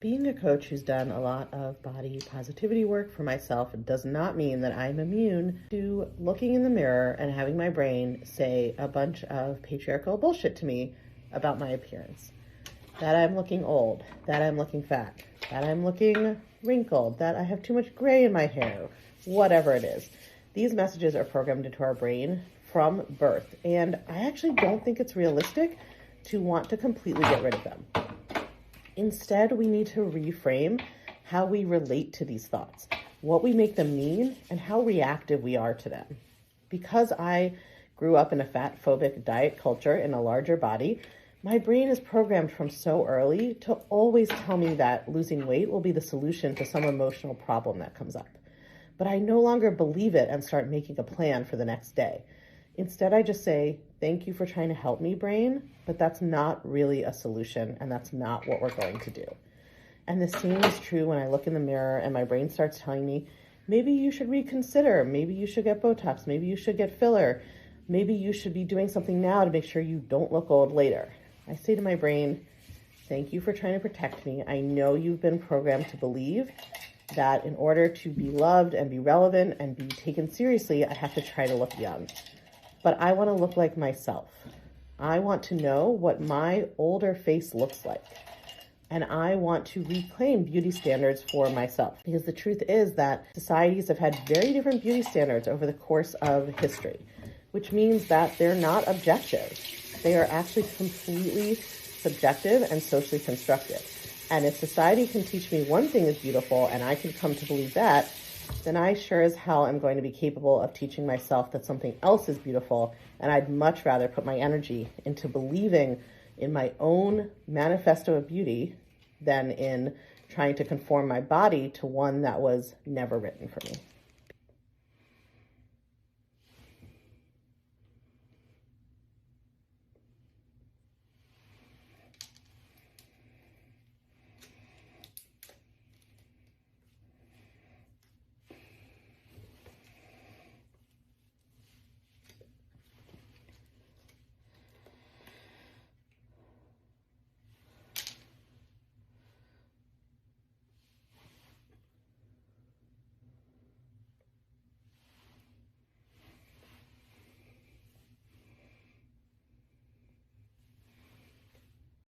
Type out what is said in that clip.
Being a coach who's done a lot of body positivity work for myself does not mean that I'm immune to looking in the mirror and having my brain say a bunch of patriarchal bullshit to me about my appearance. That I'm looking old, that I'm looking fat, that I'm looking wrinkled, that I have too much gray in my hair, whatever it is. These messages are programmed into our brain from birth, and I actually don't think it's realistic to want to completely get rid of them. Instead, we need to reframe how we relate to these thoughts, what we make them mean, and how reactive we are to them. Because I grew up in a fat-phobic diet culture in a larger body, my brain is programmed from so early to always tell me that losing weight will be the solution to some emotional problem that comes up. But I no longer believe it and start making a plan for the next day. Instead, I just say, thank you for trying to help me, brain, but that's not really a solution, and that's not what we're going to do. And the same is true when I look in the mirror and my brain starts telling me, maybe you should reconsider, maybe you should get Botox, maybe you should get filler, maybe you should be doing something now to make sure you don't look old later. I say to my brain, thank you for trying to protect me. I know you've been programmed to believe that in order to be loved and be relevant and be taken seriously, I have to try to look young. But I want to look like myself. I want to know what my older face looks like. And I want to reclaim beauty standards for myself. Because the truth is that societies have had very different beauty standards over the course of history, which means that they're not objective. They are actually completely subjective and socially constructed. And if society can teach me one thing is beautiful and I can come to believe that, then I sure as hell am going to be capable of teaching myself that something else is beautiful, and I'd much rather put my energy into believing in my own manifesto of beauty than in trying to conform my body to one that was never written for me.